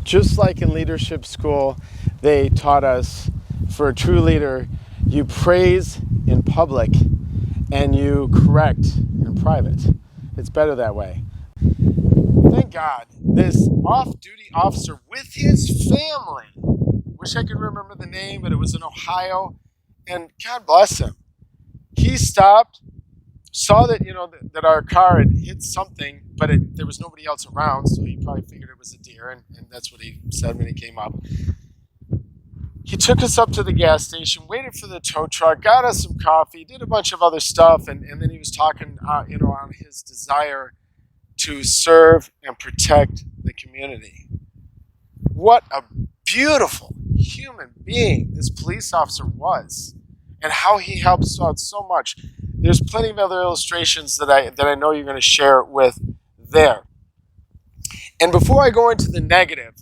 Just like in leadership school, they taught us for a true leader, you praise in public and you correct in private. It's better that way. Thank God, this off-duty officer with his family, wish I could remember the name, but it was in Ohio, and God bless him. He stopped, saw that that our car had hit something, but there was nobody else around, so he probably figured it was a deer, and that's what he said when he came up. He took us up to the gas station, waited for the tow truck, got us some coffee, did a bunch of other stuff, and then he was talking, on his desire to serve and protect the community. What a beautiful human being this police officer was, and how he helped us out so much. There's plenty of other illustrations that I know you're going to share with there. And before I go into the negative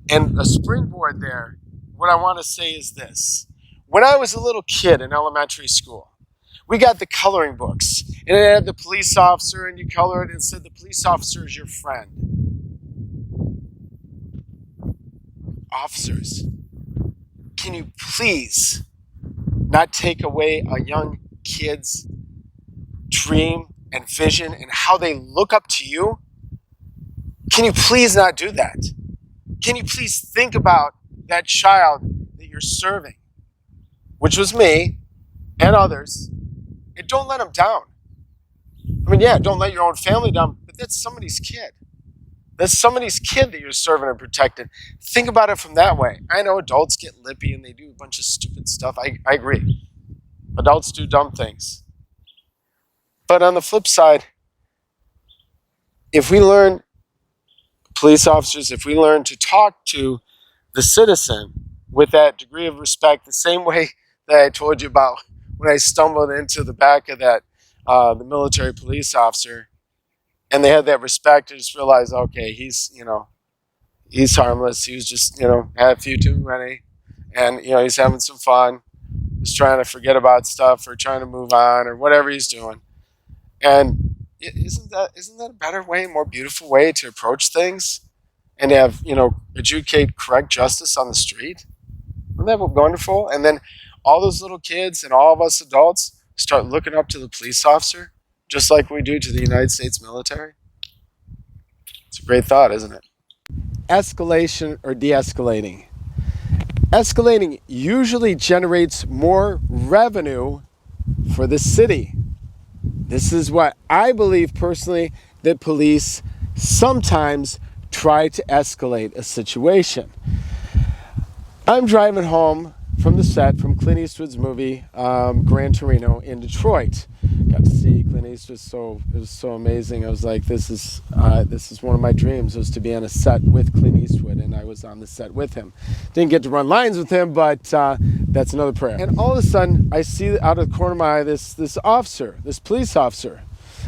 and a springboard there, what I want to say is this. When I was a little kid in elementary school, we got the coloring books, and it had the police officer, and you color it and said the police officer is your friend. Officers, can you please not take away a young kid's dream and vision and how they look up to you? Can you please not do that? Can you please think about that child that you're serving, which was me and others, and don't let them down. I mean, yeah, don't let your own family down, but that's somebody's kid. That's somebody's kid that you're serving and protecting. Think about it from that way. I know adults get lippy and they do a bunch of stupid stuff. I agree. Adults do dumb things. But on the flip side, if we learn, police officers, if we learn to talk to the citizen with that degree of respect, the same way that I told you about when I stumbled into the back of that, the military police officer, and they had that respect, I just realized, okay, he's harmless. He was just, had a few too many, and, he's having some fun, just trying to forget about stuff or trying to move on or whatever he's doing. And isn't that a better way, more beautiful way to approach things? And have, adjudicate correct justice on the street? Isn't that wonderful? And then all those little kids and all of us adults start looking up to the police officer, just like we do to the United States military. It's a great thought, isn't it? Escalation or de-escalating. Escalating usually generates more revenue for the city. This is what I believe personally, that police sometimes try to escalate a situation. I'm driving home from the set from Clint Eastwood's movie, Gran Torino in Detroit. Got to see Clint Eastwood, it was so amazing. I was like, this is one of my dreams, was to be on a set with Clint Eastwood, and I was on the set with him. Didn't get to run lines with him, but that's another prayer. And all of a sudden, I see out of the corner of my eye this police officer,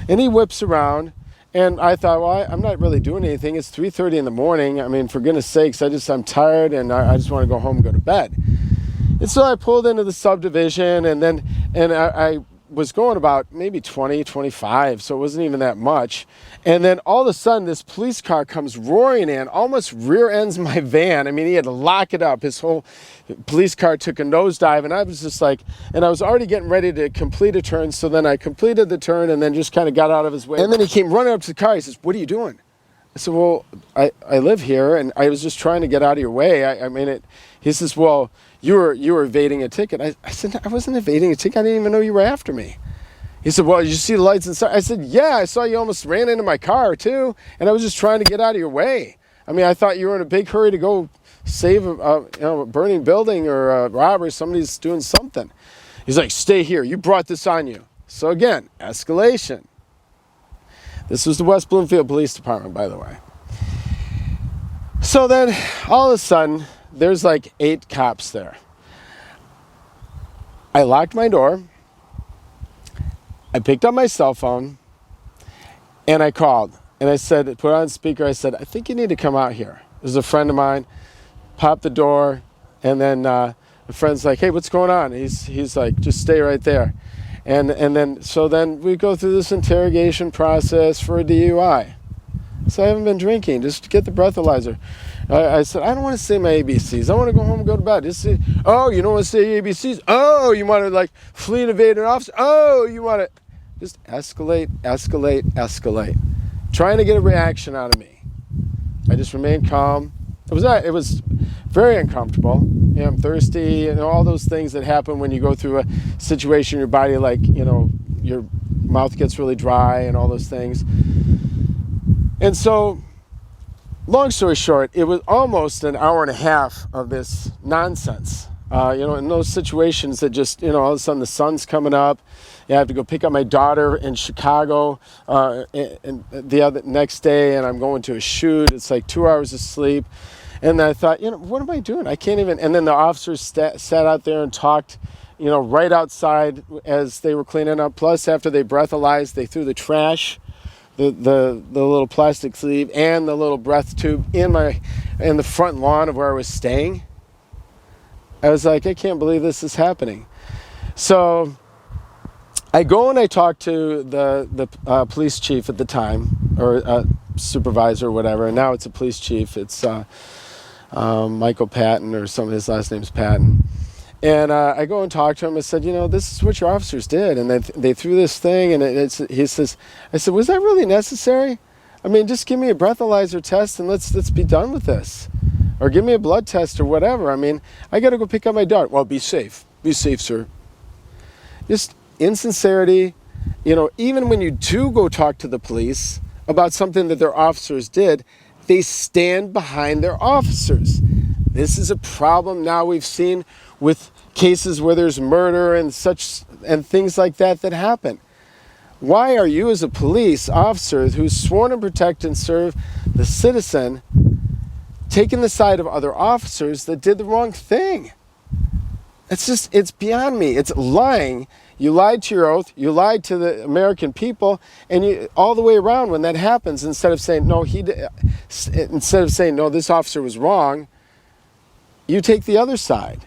and he whips around. And I thought, well, I'm not really doing anything. It's 3:30 in the morning. I mean, for goodness sakes, I'm tired, and I just want to go home and go to bed. And so I pulled into the subdivision, and I was going about maybe 20, 25, so it wasn't even that much. And then all of a sudden, this police car comes roaring in, almost rear ends my van. I mean, he had to lock it up. His whole police car took a nosedive, and I was just like, and I was already getting ready to complete a turn, so then I completed the turn and then just kind of got out of his way. And then he came running up to the car. He says, "What are you doing?" I said, "Well, I live here, and I was just trying to get out of your way." He says, "Well, you were evading a ticket." I said, "I wasn't evading a ticket. I didn't even know you were after me." He said, "Well, did you see the lights inside?" I said, "Yeah, I saw you almost ran into my car too, and I was just trying to get out of your way. I mean, I thought you were in a big hurry to go save a burning building or a robbery. Somebody's doing something." He's like, "Stay here. You brought this on you." So again, escalation. This was the West Bloomfield Police Department, by the way. So then, all of a sudden, there's like 8 cops there. I locked my door. I picked up my cell phone, and I called. And I said, put it on speaker, I said, "I think you need to come out here." There's a friend of mine, popped the door, and then the friend's like, "Hey, what's going on?" He's like, "Just stay right there." And then we go through this interrogation process for a DUI. So I haven't been drinking. Just get the breathalyzer. I said, I don't want to say my ABCs. I want to go home and go to bed. Just say, oh, you don't want to say ABCs? Oh, you want to like flee and evade an officer? Oh, you want to just escalate, escalate, escalate. Trying to get a reaction out of me. I just remained calm. It was very uncomfortable. You know, I'm thirsty and all those things that happen when you go through a situation in your body, like, you know, your mouth gets really dry and all those things. And so, long story short, it was almost an hour and a half of this nonsense. You know, in those situations that just, you know, all of a sudden the sun's coming up. I have to go pick up my daughter in Chicago and the next day, and I'm going to a shoot. It's like 2 hours of sleep. And I thought, you know, what am I doing? I can't even. And then the officers sat out there and talked, you know, right outside as they were cleaning up. Plus, after they breathalyzed, they threw the trash, the little plastic sleeve and the little breath tube in the front lawn of where I was staying. I was like, I can't believe this is happening. So I go and I talk to the police chief at the time, or supervisor or whatever, and now it's a police chief. It's Michael Patton, or some of his last name's Patton. And I go and talk to him. I said, you know, this is what your officers did. And they threw this thing, and he says, I said, was that really necessary? I mean, just give me a breathalyzer test and let's be done with this. Or give me a blood test or whatever. I mean, I got to go pick up my daughter. Well, be safe. Be safe, sir. Just insincerity. You know, even when you do go talk to the police about something that their officers did, they stand behind their officers. This is a problem now we've seen with cases where there's murder and such and things like that happen. Why are you, as a police officer who's sworn to protect and serve the citizen, taking the side of other officers that did the wrong thing? It's beyond me. It's lying. You lied to your oath. You lied to the American people, and you all the way around when that happens. Instead of saying no, this officer was wrong, you take the other side.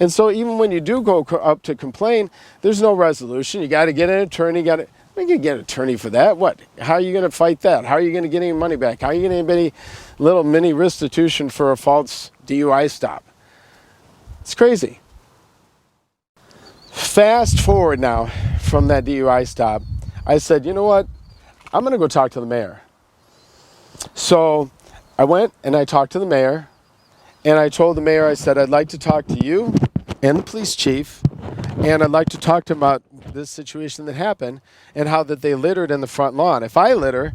And so even when you do go up to complain, there's no resolution. You got to get an attorney. You can get an attorney for that. What? How are you going to fight that? How are you going to get any money back? How are you going to get any little mini restitution for a false DUI stop? It's crazy. Fast forward now from that DUI stop. I said, you know what? I'm going to go talk to the mayor. So I went and I talked to the mayor. And I told the mayor, I said, I'd like to talk to you and the police chief, and I'd like to talk to him about this situation that happened and how that they littered in the front lawn. If I litter,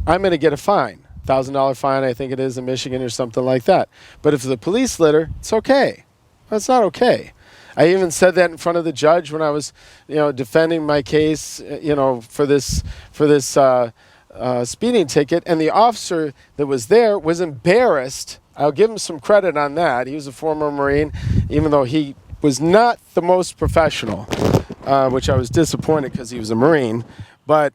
I'm going to get a fine, $1,000 fine, I think it is in Michigan or something like that. But if the police litter, it's okay. That's not okay. I even said that in front of the judge when I was, you know, defending my case, you know, for this speeding ticket, and the officer that was there was embarrassed. I'll give him some credit on that. He was a former Marine, even though he was not the most professional, which I was disappointed because he was a Marine. But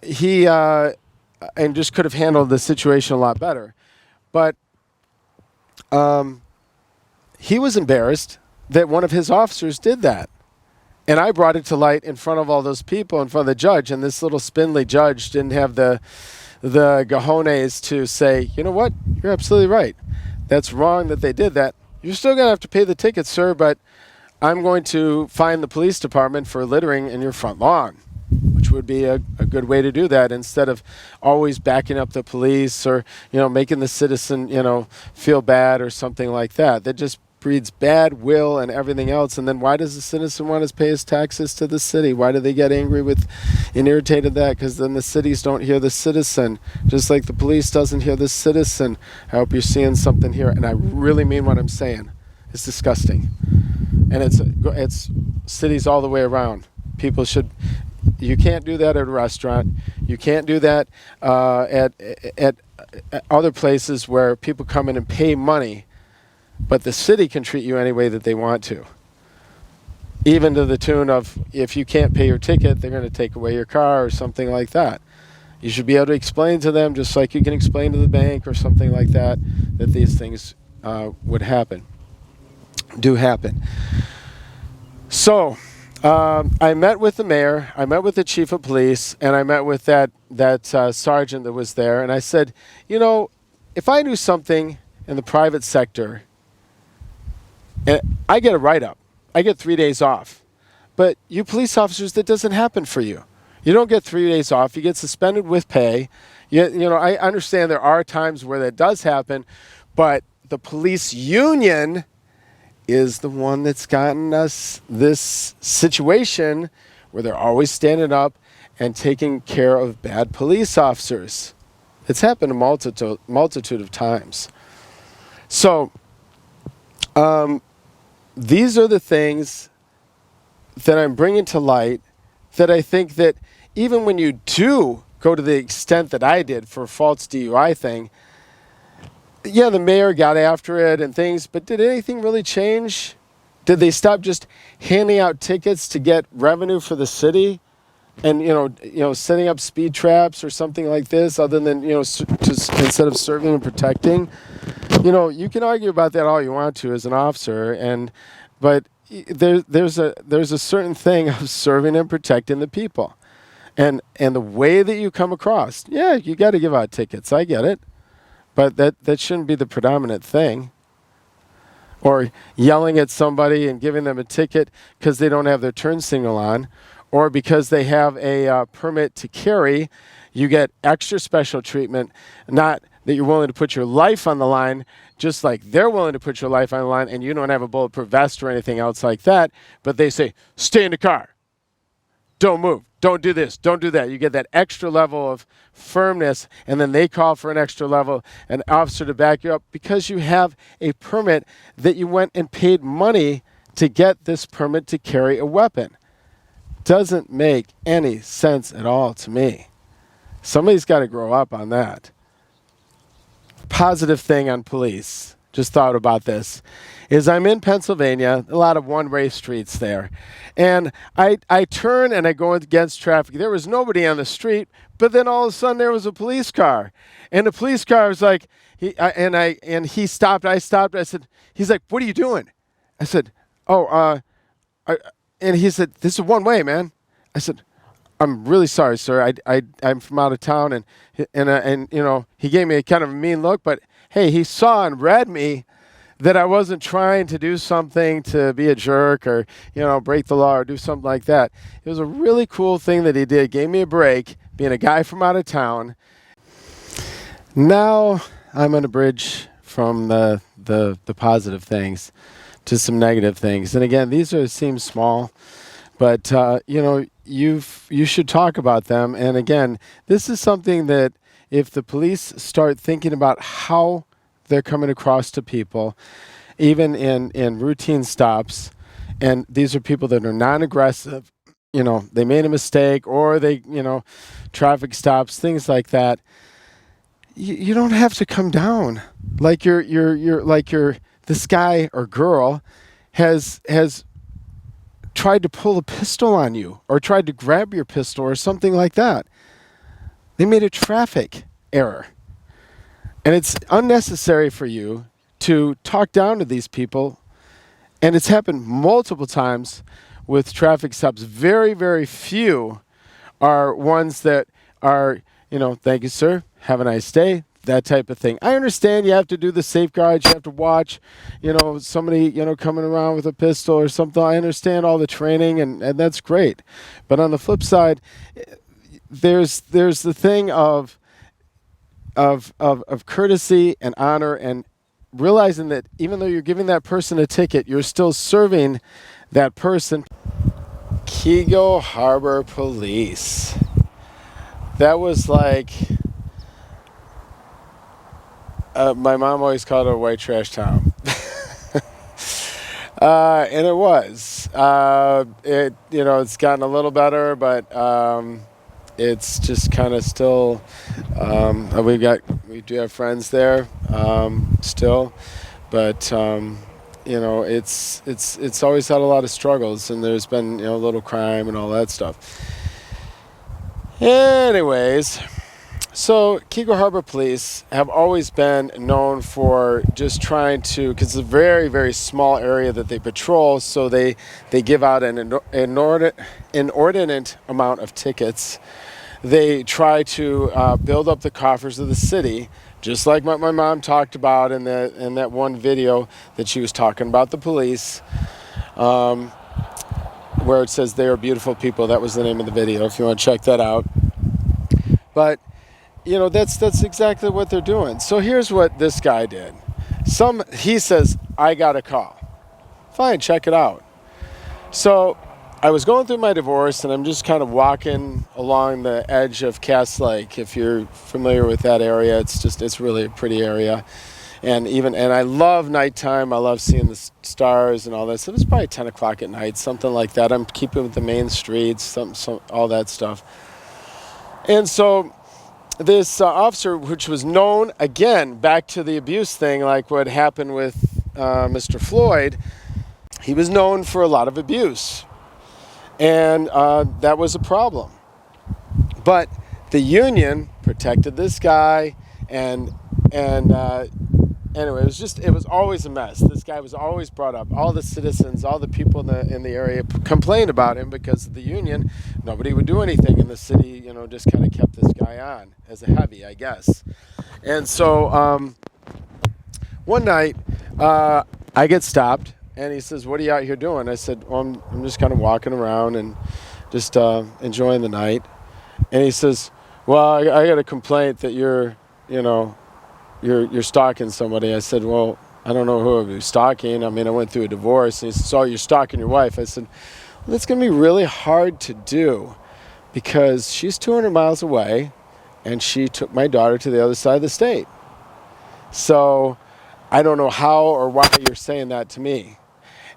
he and just could have handled the situation a lot better. But he was embarrassed that one of his officers did that. And I brought it to light in front of all those people, in front of the judge, and this little spindly judge didn't have the cojones to say, you know what, you're absolutely right. That's wrong that they did that. You're still going to have to pay the ticket, sir, but I'm going to fine the police department for littering in your front lawn, which would be a good way to do that instead of always backing up the police or, you know, making the citizen, you know, feel bad or something like that. That just breeds bad will and everything else. And then why does the citizen want to pay his taxes to the city? Why do they get angry with and irritated that? Because then the cities don't hear the citizen, just like the police doesn't hear the citizen. I hope you're seeing something here, and I really mean what I'm saying. It's disgusting, and it's cities all the way around. People should. You can't do that at a restaurant. You can't do that at other places where people come in and pay money. But the city can treat you any way that they want to. Even to the tune of, if you can't pay your ticket, they're going to take away your car or something like that. You should be able to explain to them, just like you can explain to the bank or something like that, that these things do happen. So, I met with the mayor, I met with the chief of police, and I met with that sergeant that was there. And I said, you know, if I do something in the private sector, and I get a write-up, I get 3 days off. But you police officers, that doesn't happen for you. You don't get 3 days off. You get suspended with pay. You know, I understand there are times where that does happen, but the police union is the one that's gotten us this situation where they're always standing up and taking care of bad police officers. It's happened a multitude of times. So these are the things that I'm bringing to light that I think that even when you do go to the extent that I did for a false DUI thing, yeah, the mayor got after it and things, but did anything really change? Did they stop just handing out tickets to get revenue for the city, and setting up speed traps or something like this, other than just instead of serving and protecting? You can argue about that all you want to as an officer, but there's a certain thing of serving and protecting the people, and the way that you come across. Yeah, you got to give out tickets. I get it. But that shouldn't be the predominant thing. Or yelling at somebody and giving them a ticket because they don't have their turn signal on, or because they have a permit to carry, you get extra special treatment. Not that you're willing to put your life on the line, just like they're willing to put your life on the line, and you don't have a bulletproof vest or anything else like that. But they say, stay in the car. Don't move. Don't do this. Don't do that. You get that extra level of firmness, and then they call for an extra level, an officer to back you up because you have a permit that you went and paid money to get this permit to carry a weapon. Doesn't make any sense at all to me. Somebody's got to grow up on that. Positive thing on police, just thought about this, is I'm in Pennsylvania, a lot of one-way streets there. And I turn and I go against traffic. There was nobody on the street, but then all of a sudden there was a police car. And the police car was like, he stopped, I stopped, I said, he's like, what are you doing? I said, and he said, this is one way, man. I said, I'm really sorry, sir. I'm from out of town, and he gave me a kind of a mean look, but hey, he saw and read me that I wasn't trying to do something to be a jerk or break the law or do something like that. It was a really cool thing that he did. Gave me a break, being a guy from out of town. Now I'm on a bridge from the positive things to some negative things, and again, these seem small, but you should talk about them. And again, this is something that if the police start thinking about how they're coming across to people, even in routine stops, and these are people that are non-aggressive, they made a mistake, or they, traffic stops, things like that. You don't have to come down like this guy or girl has tried to pull a pistol on you or tried to grab your pistol or something like that. They made a traffic error. And it's unnecessary for you to talk down to these people. And it's happened multiple times with traffic stops. Very, very few are ones that are, thank you, sir, have a nice day, that type of thing. I understand you have to do the safeguards, you have to watch, somebody, coming around with a pistol or something. I understand all the training, and that's great. But on the flip side, there's the thing of courtesy and honor, and realizing that even though you're giving that person a ticket, you're still serving that person. Keego Harbor Police. That was like, my mom always called it a white trash town. And it was. It's gotten a little better, but it's just kind of still, we do have friends there still, but it's always had a lot of struggles, and there's been a little crime and all that stuff. Anyways, So, Keego Harbor Police have always been known for just trying to, because it's a very, very small area that they patrol, so they give out an inordinate amount of tickets. They try to build up the coffers of the city, just like what my mom talked about in that one video that she was talking about the police, where it says they are beautiful people. That was the name of the video, if you want to check that out. But that's exactly what they're doing. So here's what this guy did. He says, I got a call. Fine, check it out. So I was going through my divorce, and I'm just kind of walking along the edge of Cass Lake. If you're familiar with that area, it's really a pretty area. And I love nighttime. I love seeing the stars and all that. So it was probably 10 o'clock at night, something like that. I'm keeping with the main streets, all that stuff. And so this officer, which was known, again, back to the abuse thing, like what happened with Mr. Floyd, he was known for a lot of abuse. And that was a problem. But the union protected this guy, and anyway, it was always a mess. This guy was always brought up. All the citizens, all the people in the area complained about him because of the union. Nobody would do anything, and the city, just kind of kept this guy on as a heavy, I guess. And so one night, I get stopped, and he says, "What are you out here doing?" I said, "Well, I'm just kind of walking around and just enjoying the night." And he says, "Well, I got a complaint that you're stalking somebody." I said, "Well, I don't know who I was stalking. I mean, I went through a divorce." And he said, "Oh, you're stalking your wife." I said, "Well, that's going to be really hard to do because she's 200 miles away and she took my daughter to the other side of the state. So I don't know how or why you're saying that to me."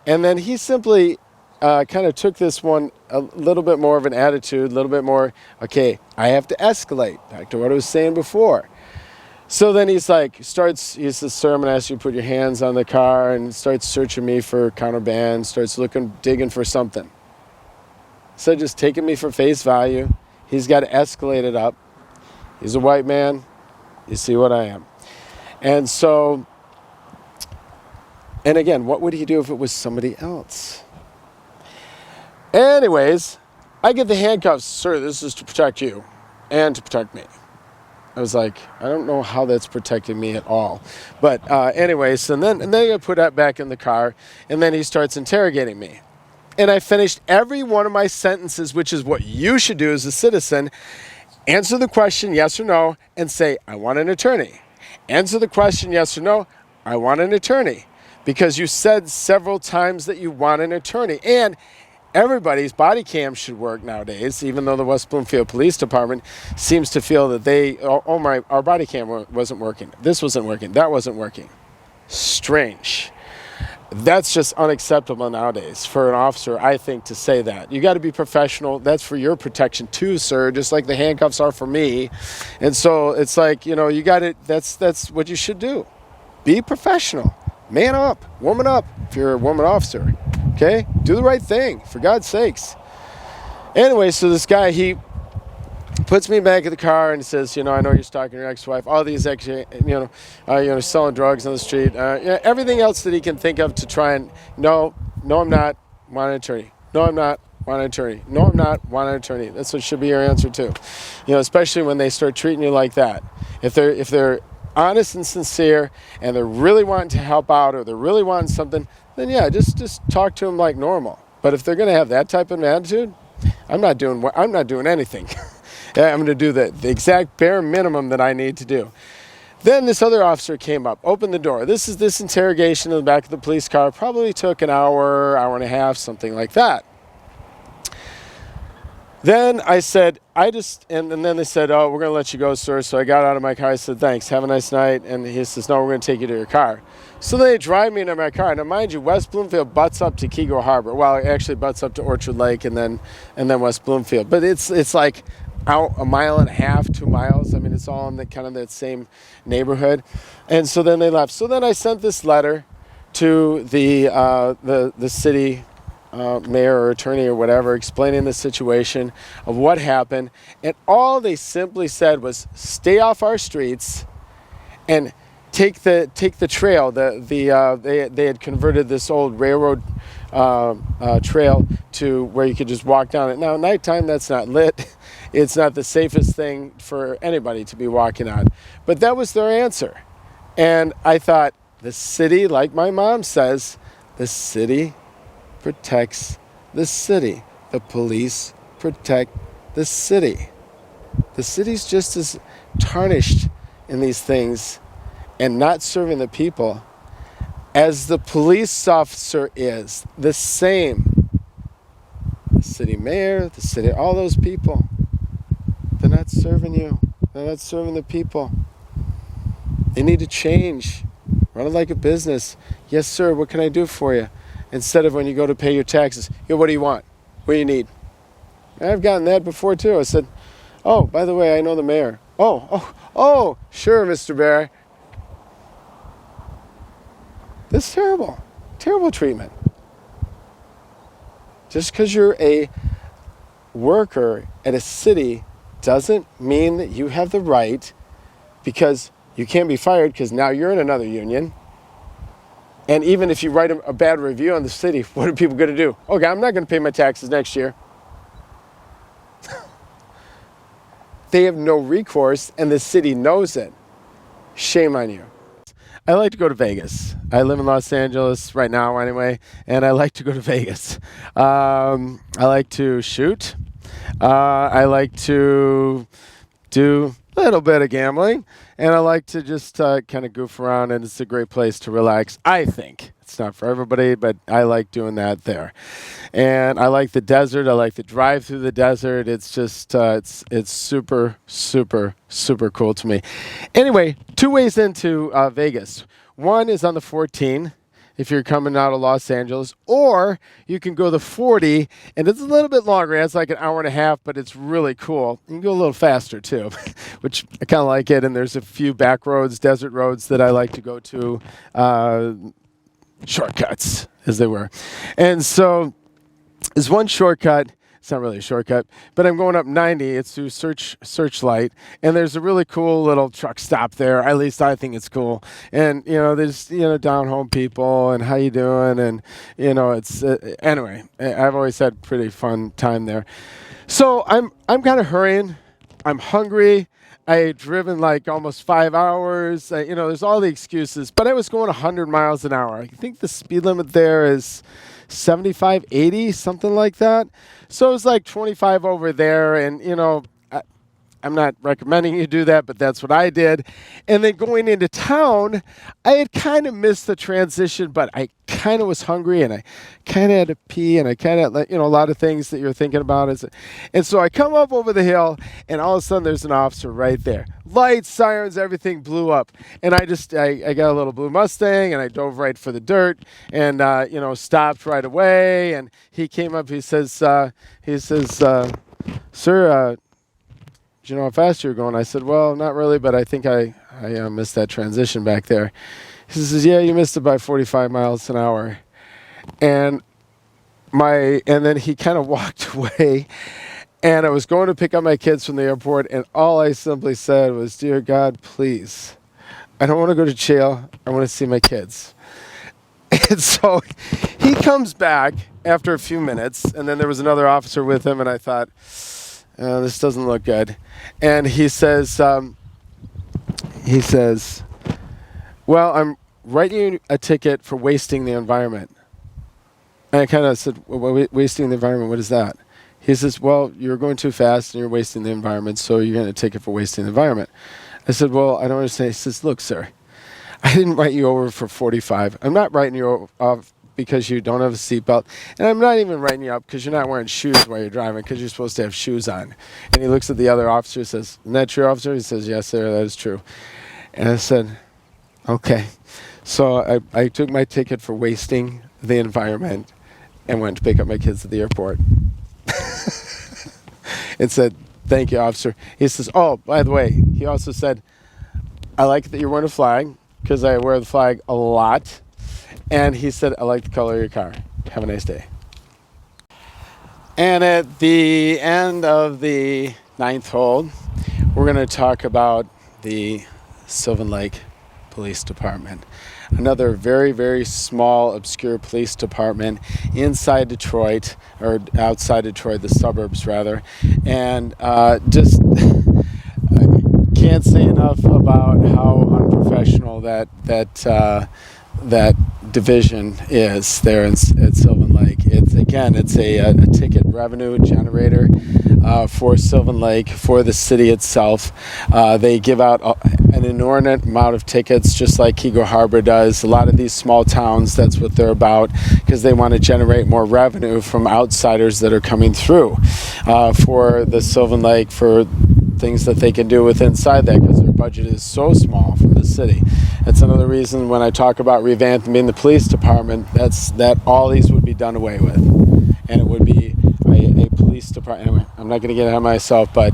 And then he simply kind of took this one a little bit more of an attitude, a little bit more, okay, I have to escalate back to what I was saying before. So then he says, "Sir, I'm going to ask you to put your hands on the car," and starts searching me for contraband, starts digging for something. So just taking me for face value. He's got to escalate it up. He's a white man. You see what I am. And so, and again, what would he do if it was somebody else? Anyways, I get the handcuffs. "Sir, this is to protect you and to protect me." I was like, I don't know how that's protecting me at all. But anyways, and then I put that back in the car, and then he starts interrogating me. And I finished every one of my sentences, which is what you should do as a citizen. Answer the question, yes or no, and say, "I want an attorney." Answer the question, yes or no, "I want an attorney." Because you said several times that you want an attorney. And everybody's body cam should work nowadays, even though the West Bloomfield Police Department seems to feel that our body cam wasn't working. This wasn't working. That wasn't working. Strange. That's just unacceptable nowadays for an officer, I think, to say that. You got to be professional. That's for your protection too, sir, just like the handcuffs are for me. And so it's like, you got to, that's what you should do. Be professional. Man up. Woman up if you're a woman officer. Okay? Do the right thing, for God's sakes. Anyway, so this guy, he puts me back in the car and says, "I know you're stalking your ex-wife. All these selling drugs on the street. Everything else that he can think of to try and, no, I'm not, want an attorney. No, I'm not, want an attorney. No, I'm not, want an attorney." That's what should be your answer too. Especially when they start treating you like that. If they're honest and sincere and they're really wanting to help out or they're really wanting something, then yeah, just talk to them like normal. But if they're going to have that type of attitude, I'm not doing anything. I'm going to do the exact bare minimum that I need to do. Then this other officer came up, opened the door. This interrogation in the back of the police car probably took an hour and a half, something like that. Then I said, and then they said, "Oh, we're going to let you go, sir." So I got out of my car. I said, "Thanks, have a nice night." And he says, "No, we're going to take you to your car." So they drive me into my car. Now, mind you, West Bloomfield butts up to Keego Harbor. Well, it actually butts up to Orchard Lake and then West Bloomfield. But it's like out a mile and a half, 2 miles. I mean, it's all in that same neighborhood. And so then they left. So then I sent this letter to the city mayor or attorney or whatever, explaining the situation of what happened. And all they simply said was, stay off our streets and take the trail. They had converted this old railroad trail to where you could just walk down it. Now, at nighttime, that's not lit. It's not the safest thing for anybody to be walking on. But that was their answer. And I thought, the city, like my mom says, the city protects the city. The police protect the city. The city's just as tarnished in these things and not serving the people as the police officer is. The same. The city mayor, the city, all those people, they're not serving you. They're not serving the people. They need to change. Run it like a business. Yes, sir, what can I do for you? Instead of when you go to pay your taxes, yo, what do you want? What do you need? And I've gotten that before too. I said, oh, by the way, I know the mayor. Oh, sure, Mr. Bear. This is terrible. Terrible treatment. Just because you're a worker at a city doesn't mean that you have the right, because you can't be fired because now you're in another union. And even if you write a bad review on the city, what are people going to do? Okay, I'm not going to pay my taxes next year. They have no recourse, and the city knows it. Shame on you. I like to go to Vegas. I live in Los Angeles right now anyway, and I like to go to Vegas. I like to shoot. I like to do a little bit of gambling, and I like to just kind of goof around, and it's a great place to relax, I think. It's not for everybody, but I like doing that there. And I like the desert. I like the drive through the desert. It's just, it's super, super, super cool to me. Anyway, 2 ways into Vegas. One is on the 14, if you're coming out of Los Angeles, or you can go the 40, and it's a little bit longer. It's like an hour and a half, but it's really cool. You can go a little faster too, which I kind of like it. And there's a few back roads, desert roads that I like to go to, shortcuts, as they were. And so there's one shortcut. It's not really a shortcut, but I'm going up 90. It's through Searchlight, and there's a really cool little truck stop there. At least I think it's cool. And there's down home people and how you doing, and it's anyway. I've always had pretty fun time there. So I'm kind of hurrying. I'm hungry. I had driven like almost 5 hours. There's all the excuses, but I was going 100 miles an hour. I think the speed limit there is 75, 80, something like that. So it was like 25 over there, and I'm not recommending you do that, but that's what I did. And then going into town, I had kind of missed the transition, but I kind of was hungry, and I kind of had to pee, and I kind of, a lot of things that you're thinking about. And so I come up over the hill, and all of a sudden there's an officer right there. Lights, sirens, everything blew up. And I got a little blue Mustang, and I dove right for the dirt, and, stopped right away. And he came up, he says, sir, do you know how fast you were going? I said, well, not really, but I think I missed that transition back there. He says, yeah, you missed it by 45 miles an hour. And then he kind of walked away, and I was going to pick up my kids from the airport, and all I simply said was, dear God, please, I don't want to go to jail. I want to see my kids. And so he comes back after a few minutes, and then there was another officer with him, and I thought, this doesn't look good. And he says, well, I'm writing you a ticket for wasting the environment. And I kind of said, well, wasting the environment, what is that? He says, well, you're going too fast and you're wasting the environment, so you're going to take it for wasting the environment. I said, well, I don't understand. He says, look, sir, I didn't write you over for 45. I'm not writing you off because you don't have a seatbelt. And I'm not even writing you up because you're not wearing shoes while you're driving, because you're supposed to have shoes on. And he looks at the other officer and says, isn't that true, officer? He says, yes, sir, that is true. And I said, okay. So I took my ticket for wasting the environment and went to pick up my kids at the airport. And said, thank you, officer. He says, oh, by the way, he also said, I like that you're wearing a flag, because I wear the flag a lot. And he said, I like the color of your car. Have a nice day. And at the end of the 9th hole, we're going to talk about the Sylvan Lake Police Department. Another very, very small, obscure police department inside Detroit, or outside Detroit, the suburbs rather. And just can't say enough about how unprofessional that division is there at Sylvan Lake. It's a ticket revenue generator for Sylvan Lake, for the city itself. They give out an inordinate amount of tickets, just like Keego Harbor does. A lot of these small towns, that's what they're about, because they want to generate more revenue from outsiders that are coming through for the Sylvan Lake, for things that they can do with inside that, because their budget is so small from the city. That's another reason when I talk about revamping the police department, that all these would be done away with, and it would be a police department. Anyway, I'm not going to get ahead of myself, but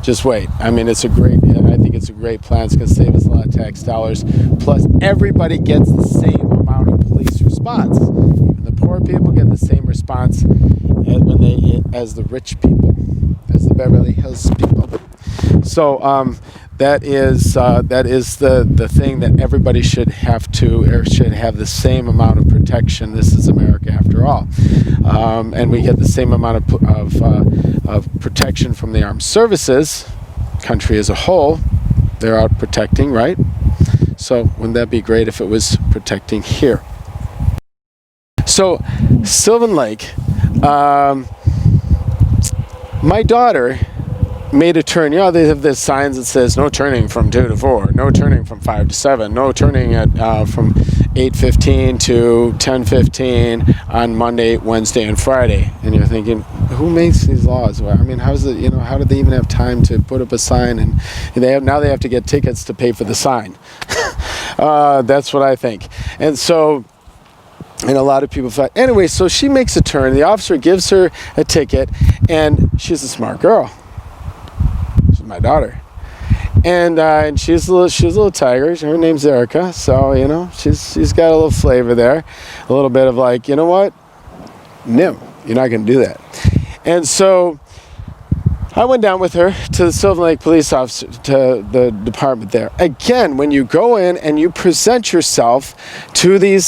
just wait. I mean, I think it's a great plan. It's going to save us a lot of tax dollars. Plus, everybody gets the same amount of police response. Even the poor people get the same response as the rich people, as the Beverly Hills people. So that is the thing that everybody should have the same amount of protection. This is America after all, and we get the same amount of protection from the armed services. Country as a whole, they're out protecting, right? So wouldn't that be great if it was protecting here? So Sylvan Lake, my daughter made a turn. You know, they have this signs that says no turning from 2 to 4, no turning from 5 to 7, no turning from 8:15 to 10:15 on Monday, Wednesday, and Friday. And you're thinking, who makes these laws? Well, I mean, how do they even have time to put up a sign? And they have to get tickets to pay for the sign. That's what I think. And a lot of people thought, anyway, so she makes a turn. The officer gives her a ticket, and she's a smart girl. She's my daughter, and she's a little tiger. Her name's Erica, so she's got a little flavor there, a little bit of like, you know what? No, you're not going to do that. And so I went down with her to the Sylvan Lake police officer, to the department there. Again, when you go in and you present yourself to the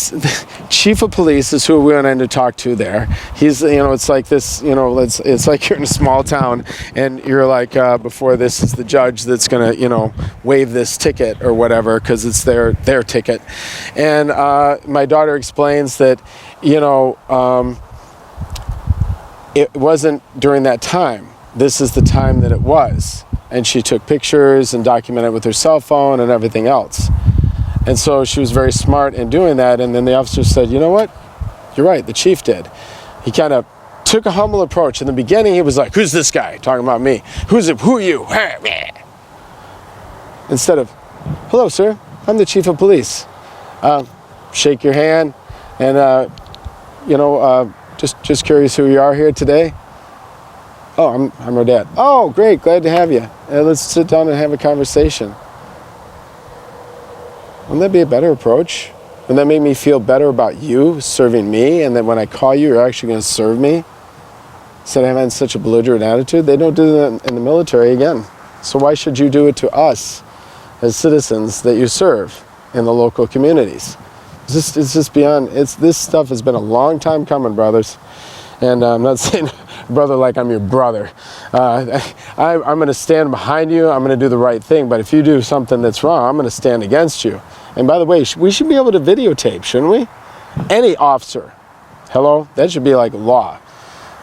chief of police is who we went in to talk to there. He's, it's like this, it's like you're in a small town and you're like, before this is the judge that's going to, waive this ticket or whatever, because it's their ticket. And my daughter explains that, it wasn't during that time. This is the time that it was. And she took pictures and documented with her cell phone and everything else. And so she was very smart in doing that. And then the officer said, you know what? You're right, the chief did. He kind of took a humble approach. In the beginning, he was like, who's this guy? Talking about me. Who are you? Instead of, hello, sir, I'm the chief of police. Shake your hand. And, just curious who you are here today. Oh, I'm her dad. Oh, great, glad to have you. Let's sit down and have a conversation. Wouldn't that be a better approach? Wouldn't that make me feel better about you serving me, and that when I call you, you're actually going to serve me? Instead of having such a belligerent attitude, they don't do that in the military again. So why should you do it to us as citizens that you serve in the local communities? It's just beyond. This stuff has been a long time coming, brothers. And I'm not saying brother like I'm your brother. I'm going to stand behind you. I'm going to do the right thing. But if you do something that's wrong, I'm going to stand against you. And by the way, we should be able to videotape, shouldn't we? Any officer. Hello? That should be like law.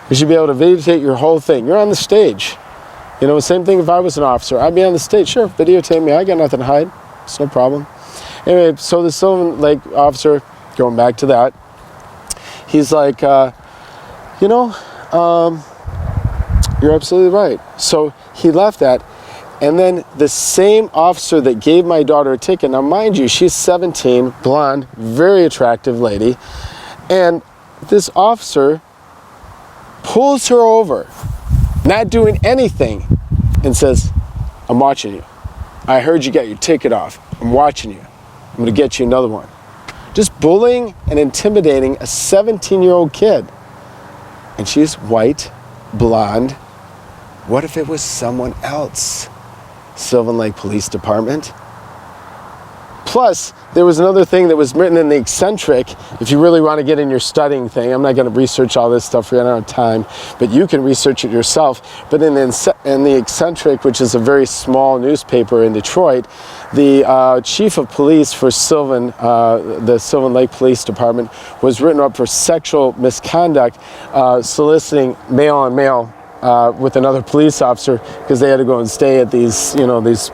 You should be able to videotape your whole thing. You're on the stage. Same thing if I was an officer. I'd be on the stage. Sure, videotape me. I got nothing to hide. It's no problem. Anyway, so the Sylvan Lake officer, going back to that, he's like, you're absolutely right. So he left that. And then the same officer that gave my daughter a ticket, now mind you, she's 17, blonde, very attractive lady. And this officer pulls her over, not doing anything, and says, I'm watching you. I heard you got your ticket off. I'm watching you. I'm going to get you another one. Just bullying and intimidating a 17-year-old kid. And she's white blonde. What if it was someone else? Sylvan Lake Police Department. Plus, there was another thing that was written in the eccentric. If you really want to get in your studying thing, I'm not going to research all this stuff for you, I don't have time, but you can research it yourself. But in the eccentric, which is a very small newspaper in Detroit, the chief of police for the Sylvan Lake Police Department, was written up for sexual misconduct, soliciting male on male with another police officer, because they had to go and stay at these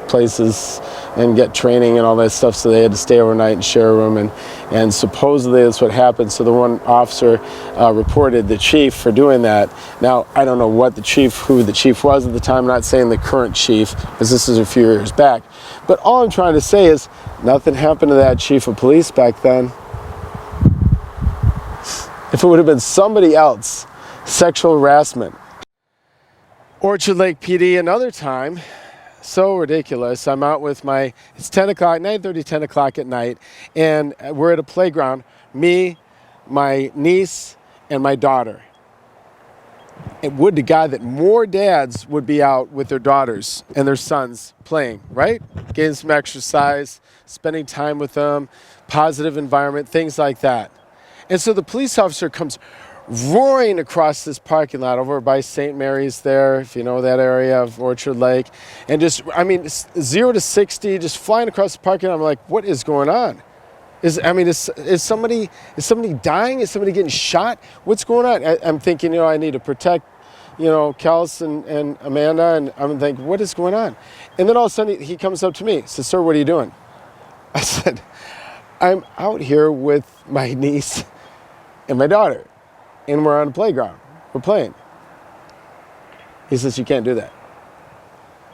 places and get training and all that stuff, so they had to stay overnight and share a room, and supposedly that's what happened. So the one officer reported the chief for doing that. Now, I don't know who the chief was at the time. I'm not saying the current chief, because this is a few years back, but all I'm trying to say is nothing happened to that chief of police back then. If it would have been somebody else, sexual harassment. Orchard Lake PD another time, so ridiculous. I'm out with it's 10 o'clock, 9:30, 10 o'clock at night, and we're at a playground, me, my niece, and my daughter. And would to God that more dads would be out with their daughters and their sons playing, right? Getting some exercise, spending time with them, positive environment, things like that. And so the police officer comes roaring across this parking lot over by St. Mary's there, if you know that area of Orchard Lake, and just, 0 to 60, just flying across the parking lot. I'm like, what is going on? Is somebody dying? Is somebody getting shot? What's going on? I'm thinking, I need to protect, Kels and Amanda, and I'm thinking, what is going on? And then all of a sudden he comes up to me, says, "Sir, what are you doing?" I said, "I'm out here with my niece and my daughter, and we're on a playground. We're playing." He says, "You can't do that."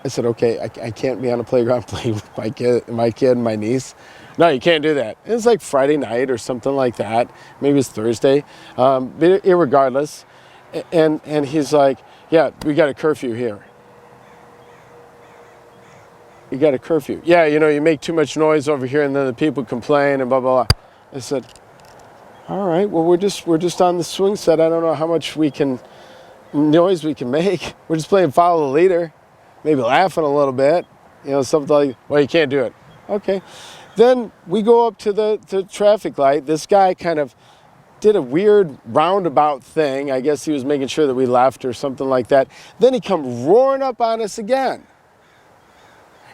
I said, "Okay, I can't be on a playground playing with my kid and my niece." "No, you can't do that." It was like Friday night or something like that. Maybe it's Thursday. But irregardless. And he's like, "Yeah, we got a curfew here." "You got a curfew?" "Yeah, you make too much noise over here and then the people complain and blah, blah, blah." I said, "All right, well, we're just on the swing set. I don't know how much noise we can make. We're just playing follow the leader, maybe laughing a little bit, something like, well, you can't do it." Okay. Then we go up to the traffic light. This guy kind of did a weird roundabout thing. I guess he was making sure that we left or something like that. Then he come roaring up on us again.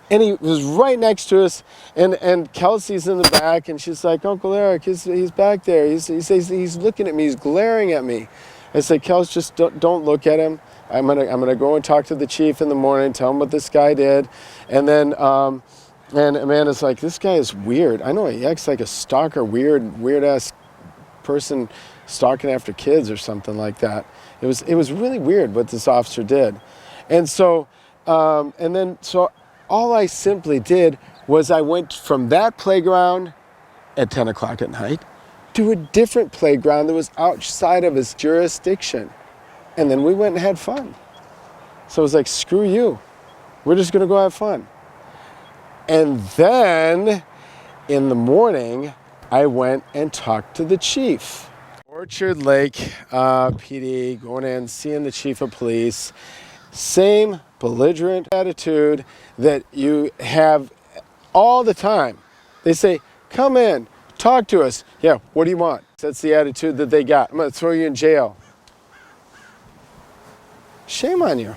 And he was right next to us, and Kelsey's in the back, and she's like, "Uncle Eric, he's back there. He says he's looking at me. He's glaring at me." I said, "Kels, just don't look at him. I'm gonna go and talk to the chief in the morning, tell him what this guy did." And then and Amanda's like, "This guy is weird. I know he acts like a stalker, weird ass person stalking after kids or something like that." It was really weird what this officer did, and so all I simply did was I went from that playground at 10 o'clock at night to a different playground that was outside of his jurisdiction. And then we went and had fun. So I was like, screw you. We're just going to go have fun. And then in the morning, I went and talked to the chief. Orchard Lake PD, going in, seeing the chief of police. Same belligerent attitude that you have all the time. They say, "Come in, talk to us." "Yeah, what do you want?" That's the attitude that they got. "I'm going to throw you in jail." Shame on you.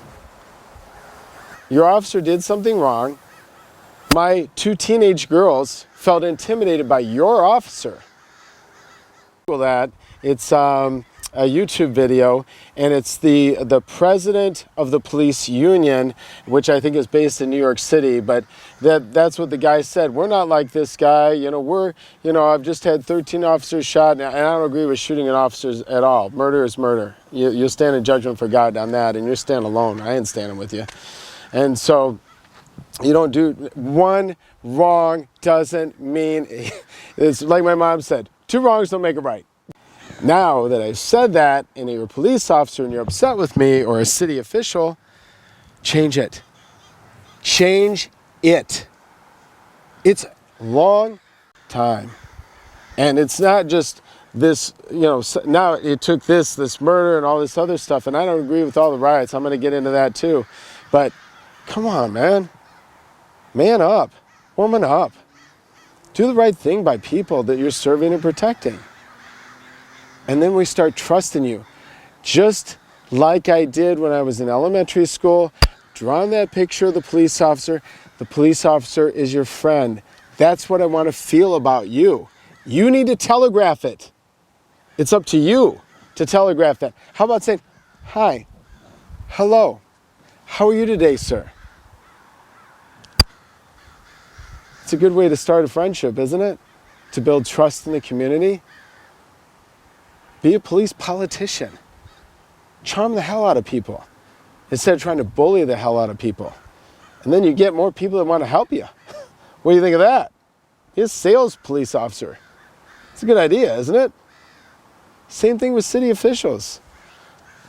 Your officer did something wrong. My 2 teenage girls felt intimidated by your officer. That it's a YouTube video, and it's the president of the police union, which I think is based in New York City, but that's what the guy said. "We're not like this guy, I've just had 13 officers shot, and I don't agree with shooting at officers at all. Murder is murder. You'll stand in judgment for God on that, and you're standing alone. I ain't standing with you." And so you don't do one wrong doesn't mean it's like my mom said, 2 wrongs don't make it right. Now that I've said that, and you're a police officer and you're upset with me, or a city official, change it. Change it. It's a long time. And it's not just this, now it took this murder and all this other stuff, and I don't agree with all the riots. I'm going to get into that too. But come on, man. Man up. Woman up. Do the right thing by people that you're serving and protecting. And then we start trusting you. Just like I did when I was in elementary school, drawing that picture of the police officer. The police officer is your friend. That's what I want to feel about you. You need to telegraph it. It's up to you to telegraph that. How about saying, hi, hello, how are you today, sir? It's a good way to start a friendship, isn't it? To build trust in the community. Be a police politician. Charm the hell out of people instead of trying to bully the hell out of people. And then you get more people that want to help you. What do you think of that? Be a sales police officer. It's a good idea, isn't it? Same thing with city officials.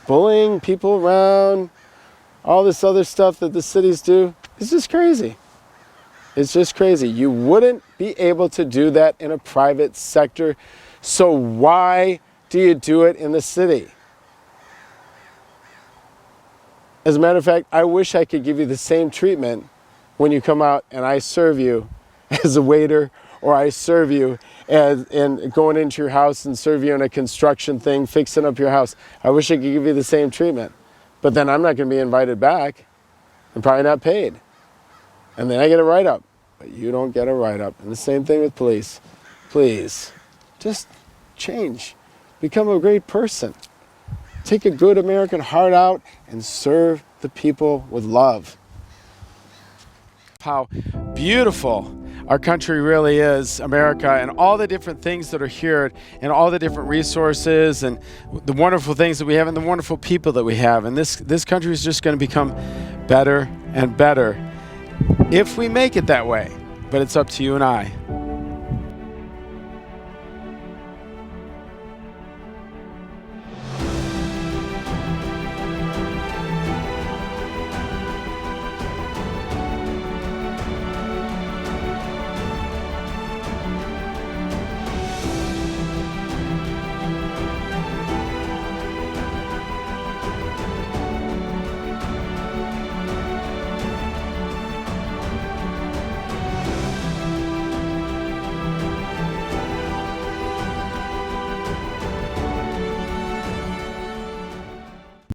Bullying people around, all this other stuff that the cities do. It's just crazy. It's just crazy. You wouldn't be able to do that in a private sector. So why do you do it in the city? As a matter of fact, I wish I could give you the same treatment when you come out and I serve you as a waiter, or I serve you as in going into your house and serve you in a construction thing, fixing up your house. I wish I could give you the same treatment. But then I'm not going to be invited back and probably not paid. And then I get a write-up. But you don't get a write-up. And the same thing with police. Please, just change. Become a great person. Take a good American heart out and serve the people with love. How beautiful our country really is, America, and all the different things that are here, and all the different resources, and the wonderful things that we have, and the wonderful people that we have. And this country is just going to become better and better if we make it that way. But it's up to you and I.